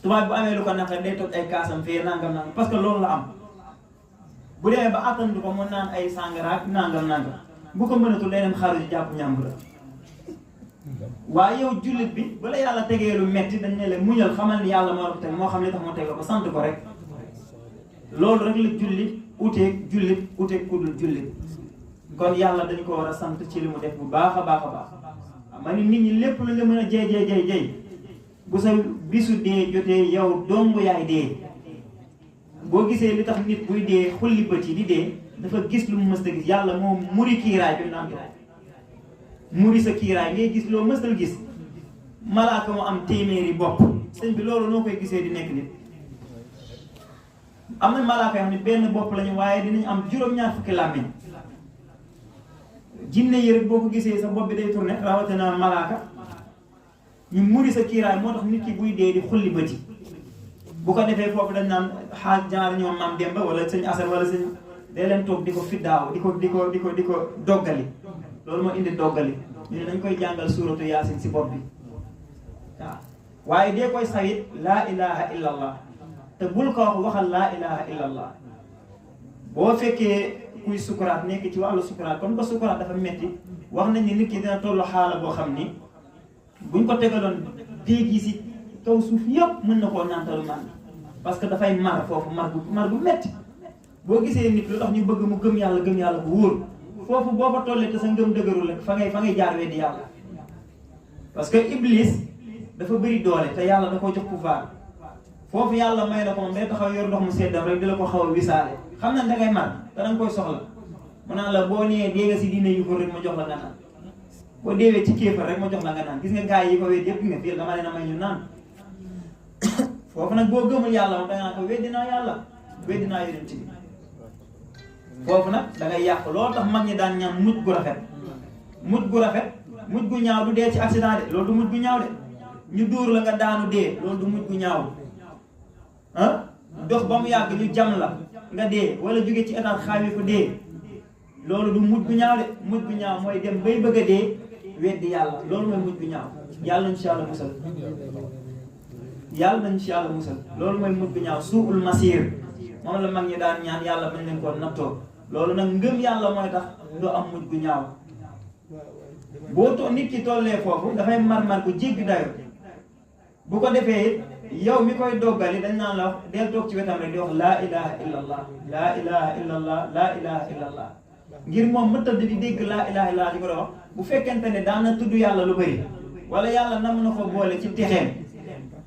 tubaab bu amee lu ko naqare day toj ay kaasam fee nangam nangam parce que loolu la am bu demee ba attandu ko mu naan ay sàngara nangam bu ko mënatul day dem xaru ji jàpp ñàmbur la waaye yow jullit bi bala yàlla tegee lu metti dañ ne la muñal xamal ni yàlla moo la ko teg moo xam li tax mu teg ko sant ko rek loolu rek la jullit uteeg kudul jullit kon yàlla dañ ko war a sant ci li mu def bu baax a baax a baax ma ni nit ñi lépp lu la mën a jey bu sa bisu dee jotee yow dong yaay dee boo gisee li tax nit buy dee xulli bët yi di dee dafa gis lu mu mës a gis yàlla moom muri kiiraay bi mu naan muri sa kiiraay ngay gis loo mësal gis malaaka mu am téeméeri bopp sëñ bi loolu noo koy gisee di nekk nit am na malaaka yoo xam ne benn bopp lañu waaye dinañ am juróom-ñaar fukki làmmiñ jinne yi rek boo ko gisee sa bopp bi day tourné rawatina malaaka ñu muri sa kiiraay moo tax nit ki buy dee di xulli bët yi bu ko defee foofu dañ naan xaaj genre ñoom maam Demba wala sëñ Assane wala sëñ day leen toog di ko fiddaaw di ko doggali loolu moo indi doggali ñu ne dañ koy jàngal suuratu yaasin si bopp bi waaw waaye dee koy sawit laa ilaha illa allah te bul ko wax waxal laa ilaha illa allah boo fekkee kuy sukuraat nekk ci wàllu sukuraat comme que sukuraat dafa metti wax nañ ni nit ki dina tollu xaala boo xam ni buñ ko tegaloon déeg yi si kaw suuf yëpp mën na koo naantalu man parce que dafay mar foofu mar bu metti boo gisee nit lu tax ñu bëgg mu gëm yàlla bu wóor foofu boo fa tollee te sa ngëm dëgërul rek fa ngay jaar weddi yàlla parce que iblis dafa bëri doole te yàlla da ko jox pouvoir foofu yàlla may na ko moom day taxaw yor ndox mu seddam rek di la ko xaw a wisaale xam na dangay mar te danga koy soxla mu naan la boo nee dee nga si diine yu ko rek ma jox la nga naan boo deewee ci kéefar rek ma jox la nga naan gis nga gaay yi ko wéet yëpp nga fii dama leen a may ñu naan foofu nag boo gëmul yàlla moom dangaa ko weddi naa yàlla weddi naa yonent bi foofu nag da ngay yàq loolu tax mag ñi daan ñaan mujj gu rafet mujj gu ñaaw du dee ci accident de loolu du mujj gu ñaaw de ñu dóor la nga daanu dee loolu du mujj gu ñaaw ah dox ba mu yàgg ñu jam la nga dee wala jóge ci état xaawi ko dee loolu du mujj gu ñaaw de mujj gu ñaaw mooy dem bay bëgg a dee weddi yàlla loolu mooy mujj gu ñaaw yàlla nañu ci yàlla musal loolu mooy mujj gu ñaaw suul masir moom la mag ñi daan ñaan yàlla bañ leen ko nattoo loolu nag ngëm yàlla mooy tax doo am mujj gu ñaaw boo too nit ki tollee foofu dafay mar bu jéggi dayo bu ko defee yow mi koy doggali dañ naan la wax del toog ci wetam rek di wax laa ilaha illa allah laa ilaha illa allah laa ilaha illa allah ngir moom mu tëdd di dégg laa ilaha illa allah di ko doon wax bu fekkente ne daan na tudd yàlla lu bëri wala yàlla nam na ko boole ci texeem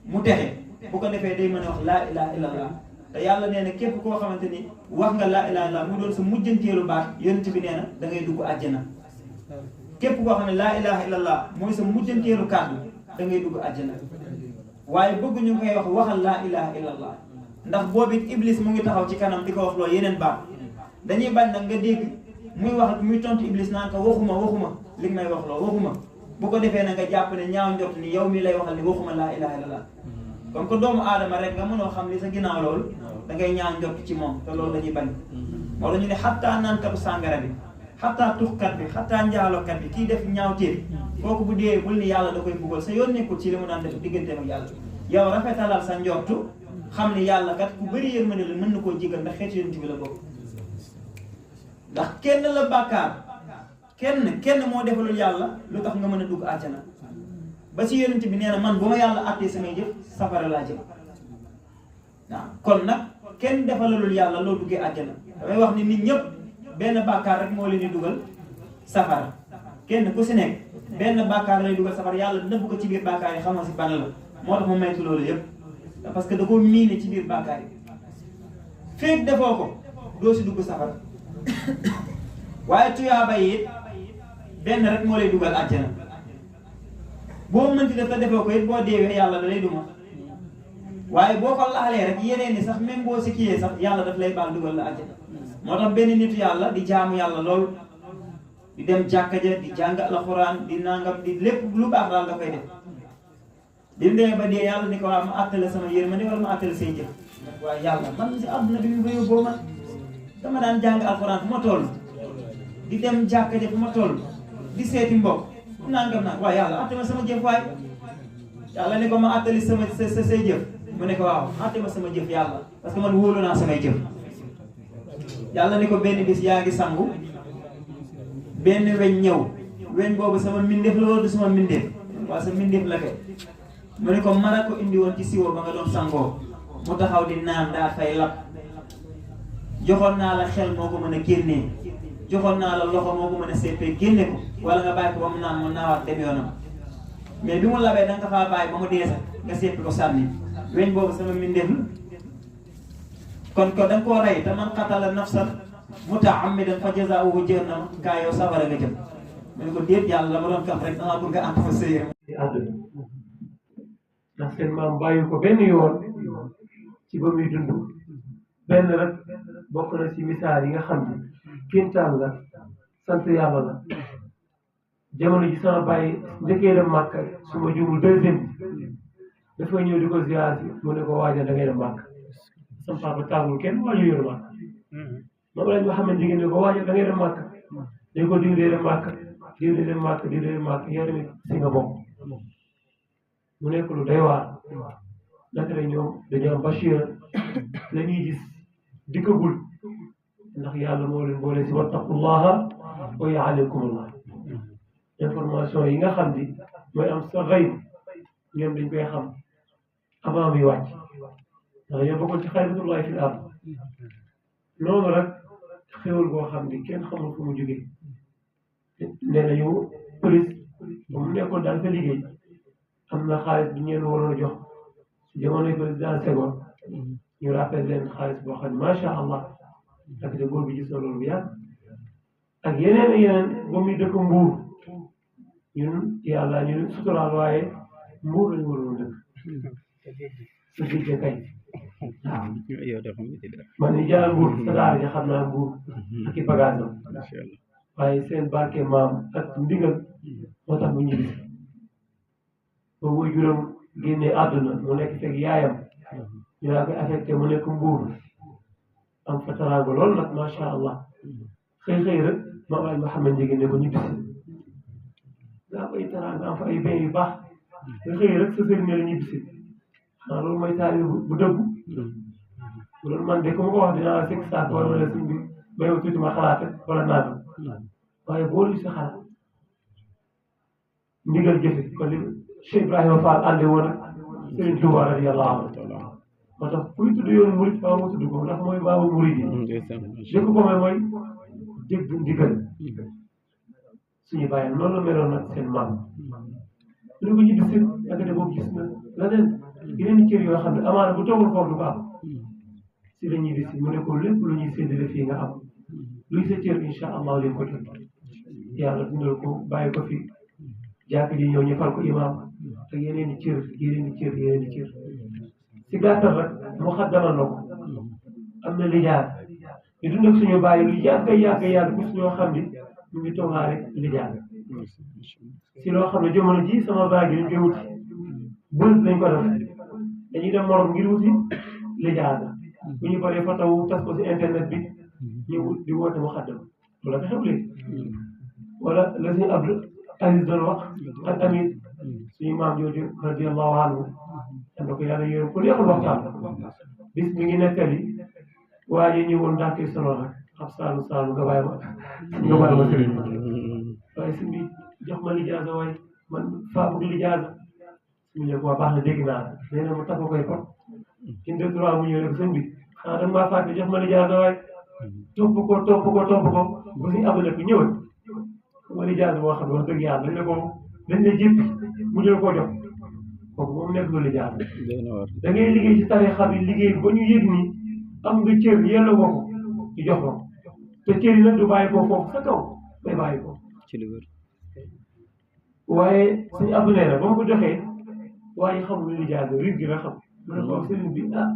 mu texe bu ko defee day mën a wax laa ilaha illa allah te yàlla nee na képp koo xamante ni wax nga laa ilaha illa allah mu doon sa mujjanteelu baat yonent bi nee na da ngay dugg àjjana képp koo xam ne laa ilaha illa allah mooy sa mujjanteelu kàddu da ngay dugg àjjana waaye bëgg ñu koy wax waxal laa ilaha illa allah ndax boobu iblis mu ngi taxaw ci kanam di ko wax loolu yeneen baat dañuy bañ nag nga dégg muy tontu iblis naan ko waxuma li may wax loolu waxuma bu ko defee na nga jàpp ne ñaaw njort ni yow mi lay waxal ni waxuma laa ilaha illa allah comme que doomu aadama rek nga mënoo xam li sa ginnaaw loolu da ngay ñaaw njort ci moom te loolu dañuy bañ moo ñu ne xattaa naankatu sàngara bi xattaa tuxkat bi xattaa njaalokat bi kii def ñaawteef kooku bu dee bul ni yàlla da koy mbugal sa yoon nekkul ci li mu daan def digganteem ak yàlla yow rafetalal sa njortu xam ni yàlla kat ku bëri yërmande la mën na koo jégal ndax xeetu yonent bi la bokk ndax kenn la bàkkaar kenn moo defalul yàlla lu tax nga mën a dugg àjjana ba ci yonent bi nee na man bu ma yàlla àttee samay jëf safara laa jëm waaw kon nag kenn defalalul yàlla loo duggee àjjana damay wax ni nit ñëpp benn bàkkaar rek moo leen di dugal safara kenn ku si nekk benn bàkkaar lay dugal safara yàlla nëbb ko ci biir bàkkaar yi xamoo si ban la moo tax mu maytu loolu yëpp parce que da koo miine ci biir bàkkaar yi feeg defoo ko doo si dugg safara waaye tuyaaba yi benn rek moo lay dugal àjjana boo mënti def te defoo ko it boo deewee yàlla da lay duma waaye boo ko laalee rek yeneen ni sax même boo si kiyee sax yàlla daf lay baal dugal la àjjana moo tax benn nitu yàlla di jaamu yàlla lool di dem jàkka ja di jàng alxuraan di nangam di lépp lu baax daal da koy def di demee ba dee yàlla ni ko waa ma àttale sama yërmande wala ma àttale say jëf waaye yàlla man si àdduna bi mu bëyoo boo man dama daan jàng alxuraan fu ma toll di dem jàkka ja fu ma toll di seeti mbokk nangam nag waaye yàlla àttale sama jëf waaye yàlla ni ko ma àttali sama say jëf mu ne ko waaw àtte ma sama jëf yàlla parce que man wóolu naa samay jëf yàlla ni ko benn bis yaa ngi sangu benn weñ ñëw weñ boobu sama mbindeef la wala du sama mbindeef waaw sa mbindeef la kay mu ne ko mara ko indi woon ci siwo ba nga doon sangoo mu taxaw di naan daal fay lab joxoon naa la xel moo ko mën a génnee joxoon naa la loxo moo ko mën a seppee génne ko wala nga bàyyi ko ba mu naan mu naawaat dem yoonam mais bi mu labee da nga faa bàyyi ba mu dee sax nga seppi ko sànni weñ boobu sama mbindeef la kon ko da nga koo rey te man qatala nafsan mutaammidan fa jazaa'uhu jahannam kaa yow safara nga jëm mu ne ko déet yàlla la ma doon kaf rek dama bëgg nga am fa sëyër ci àdduna ndax seen maam bàyyi ko benn yoon ci ba muy dund benn rek bokk na ci misaal yi nga xam ne kéemtaan la sant yàlla la jamono ji sama bàyyi njëkkee dem Màkka su ma juumul deuxième bi dafa ñëw di ko ziar si mu ne ko waajal da ngay dem Màkka sama papa tàggul kenn waaju yor Màkka moom lañ ma xamante ne ko waajal da ngay dem Màkka dañ ko diw dee dem Màkka diw dee dem Màkka diw dee dem Màkka yow tamit si nga bokk mu nekk lu doy waar naka la ñoom dañoo am bachira la ñuy gis dikkagul ndax yàlla moo leen boole si wattaqullaha wa yuallimukumullah information yi nga xam ni mooy am sa xayb ñoom dañ koy xam avant muy wàcc ndax ñoo bokkoon ci xayratullahi fil ard noonu rek xéwal boo xam ni kenn xamul fu mu jógee nee nañu police ba mu nekkoon daal fa liggéey am na xaalis bi ñeen waroon a jox si jamonoy président Senghor ñu rappel leen xaalis boo xam ne macha allah ak de góor bi gis na loolu bu yàgg ak yeneen yeneen ba muy dëkk Mbuur ñun yàlla ñu suturaal waaye Mbuur lañu waroon dëkk su diggee kay waaw man ni jaar Mbuur sa daara ja xam naa Mbuur ak i bagage am waaye seen barke maam ak ndigal moo tax bu ñu gis ba woy juróom génnee àdduna mu nekk fekk yaayam ñu laa koy affecté mu nekk Mbuur am fa taraanga lool nag macha allah xëy rek maam ay Mouhamed Ndieguène ne ko ñu bisi daa koy taraanga am fa ay bain yu baax nga xëy rek sa sëriñ ne la ñu bisi xanaa loolu mooy taali bu dëggu loolu man de ku ma ko wax dinaa sekk saak wala wala suñ bi may ma tuuti ma xalaat wala naatu waaye boolu si xalaat ndigal jëfe kon li Cheikh Ibrahima Fall ànde woon ak Serigne Touba radiyallahu anhu moo tax kuy tudd yoonu murid faaw nga tudd ko ndax mooy baabu murid yi dëkk ko mooy dégg ndigal suñu bàyyi noonu la meloon nag seen maam ñu ko ñibbi seen yàggate boobu gis na leneen yeneen cër yoo xam ne amaana bu toogul foofu du ko am si la ñibbi si mu ne ko lépp lu ñuy séddale fii nga am luy sa cër incha allah leen ko jot yàlla dundal ko bàyyi ko fi jàkk ji ñëw ñu fal ko imaam ak yeneen i cër si gàttal rek mu xaddamal na ko am na lijaar ñu dund ak suñu bàyyi lu yàgg bis ñoo xam ni ñu ngi toogaale lijaar si loo xam ne jamono ji sama baay gi dañ koy wuti bës lañ ko def dañuy dem morom ngir wuti lijaar bu ñu paree fotowu tas ko si internet bi ñu di woote mu xaddam lu la fi xew léegi wala la suñu Abdou Aziz doon wax ak amit suñu maam jooju radiyallahu anhu am na ko yàlla yërëm ko neexul waxtaan bis mi ngi nettali waa ji ñëwoon daa koy solo rek ab saalu nga bàyyi ma sëriñ waaye suñ bi jox ma lijaasa waaye man faa bëgg lijaasa suñu ne ko waa baax na dégg naa nee na mu tax koy pot une deux trois mu ñëw ne ko sëñ bi xanaa da nga maa fàtte jox ma lijaasa waaye topp ko ba suñu abonné ko ñëwal ma lijaasa boo xam ne wax dëgg yàlla dañ la jéppi mu jël koo jox kooku moom nekk lu lijaasa da ngay liggéey ci tarixa bi liggéey ba ñu yëg ni am nga cër yelloo ko ci jox ko te cër yi nag du bàyyi ko foofu sa kaw day bàyyi ko waaye suñu abonné la ba mu ko joxee waaye xamul lijaasa rig gi la xam mu ne ko wax sëriñ bi dama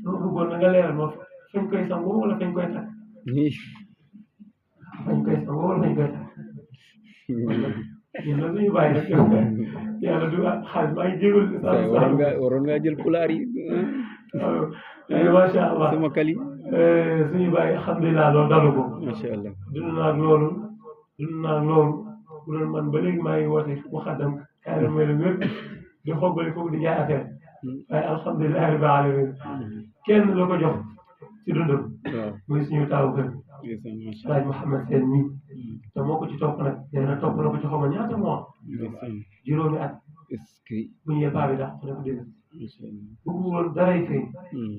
bëggoon na nga leeral ma fañ koy sangoo wala fañ koy takk fañ koy sangoo wala fañ koy takk ñun nag suñu bàyyi rek yàlla du xaalis maa ngi jégal waroon ngaa jël pulaar yi macha allah sama kali suñu bàyyi alhamdulilah loolu dalu ko macha allah dund naa loolu bu doon man ba léegi maa ngi woote mu xaddam kaay la mooy la wér di xobbali foofu di jaay affaire waaye alhamdulilah rabbil alamin kenn la ko jox ci dundam waaw muy suñu taawu kër ndeysaan macha Alaaji Mouhamed Sène nii te moo ko ci topp nag nee na topp na ko ci xaw ma ñaata mois ndeysaan juróomi at est-ce que bu ñëwee paa bi dax ko ne ko dégg macha allah bëggu woon daray feeñ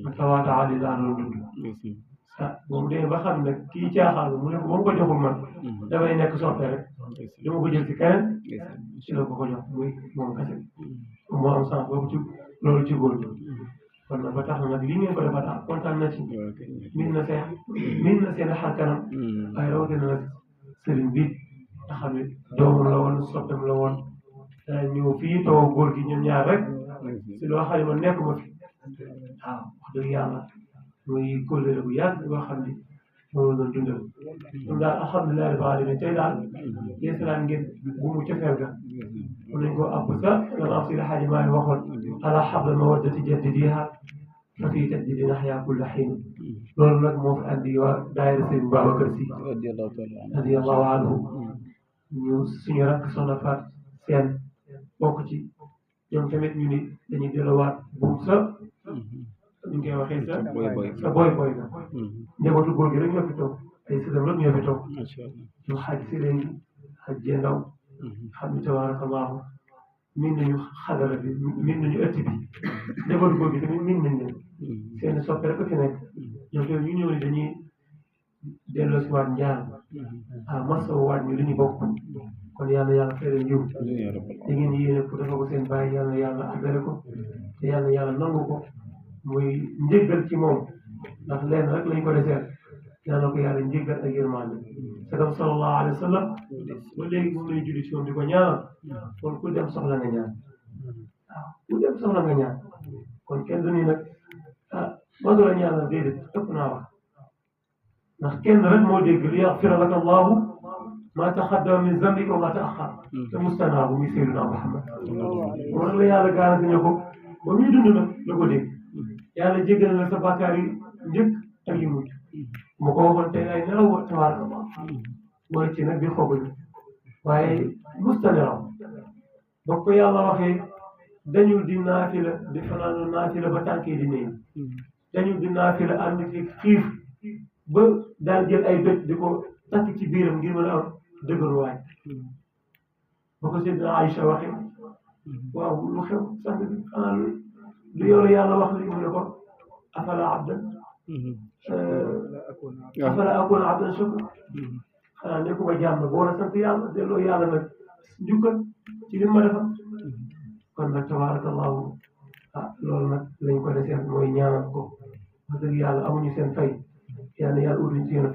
ba tawaata ali laa doon dund ndeysaan ah moom dee ba xam ne kii caaxaan mu ne ko ba mu ko joxul man damay nekk soppe rek li ma ko jël ci keneen ndeysaan ci la ko jox muy moom kese moo am sens boobu ci loolu ci góor ñi kon nag ba tax na nag lii ngeen ko defal daal kontaan na ci waaw kay min na seen xar kanam waaye rawatina nag sëriñ bi nga xam ne doomam la woon soppeem la woon ñëw fii toog góor gi ñun ñaar rek si loo xam ne man nekkuma fi waaw wax dëgg yàlla muy kóllëre bu yàgg boo xam ne moom la doon dundal ñun daal alhamdulilah rabbil alamin tey daal yeesalaan ngeen bu mu cofeel ga mën nañ koo àpp sa la am si la xaaji maa ngi waxoon ala xabla mawaddati jaddidiha fa fii tajdiidi naxyaa kulla xiin loolu nag moo fi andi waa daayira sëñ Babacar Si radiyallahu anhu ñu suñu rakk soxna Faat Seen bokk ci ñoom tamit ñu ni dañuy delluwaat buum sa ñu koy waxee sa boy nga njabootu góor gi rek ñoo fi toog ay sëdam rek ñoo fi toog ñu xaaj si léegi xaaj jee ndaw xam ni tabarakallahu min nañu xadara bi min nañu ëtt bi njabootu góor gi tamit min nañ leen seen soppe rek fi nekk ñoom tamit ñu ñëw ni dañuy delloo si waat njaar masawu waat ñu li ñu bokk kon yàlla yàlla fere yiw da ngeen yéene ko dafa ko seen bàyyi yàlla yàlla àggale ko te yàlla yàlla nangu ko muy njéggal ci moom ndax leen rek lañ ko deseel yàlla ko yàlla njéggal ak yërmande sagam sallallahu alayhi wa sallam ba léegi moom lay julli ci moom di ko ñaanal kon ku dem soxla nga ñaan waaw ku dem soxla nga ñaan kon kenn du ni nag masu la ñaanal déedéet ëpp naa wax ndax kenn rek moo dégg li yaxfira laka allahu ma taqaddama min zambika wa ma taaxar te mustanaabu muy Seydina Muhammad moom rek la yàlla garanti ne ko ba muy dund nag la ko dégg yàlla jéggal na sa bàkkaar yi njëkk ak yi mujj mu ko waxoon tey ay nelaw wa tabaaraka Allah mooy ci nag di xobuñu waaye musta nelaw ba ko yàlla waxee dañul di naafila di fanaanu naafila ba tànkee di néew dañul di naafila ànd fi xiif ba daal jël ay doj di ko takk ci biiram ngir mën a am dëgëruwaay ba ko Seydina Aïcha waxee waaw lu xew sant bi xanaa lu yow la yàlla wax li mu ne ko afala akuna abdan shakura xanaa nekkuma jaam na boo war a sant yàlla delloo yàlla nag njukkal ci li ma defal kon nag tabarakallahu loolu nag lañ ko desee mooy ñaanal ko wax dëgg yàlla amuñu seen fay yàlla yàlla utuñ si yéen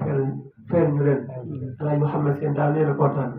feer ñu leen Alaaji Mouhamed Sène daal nee na kontaan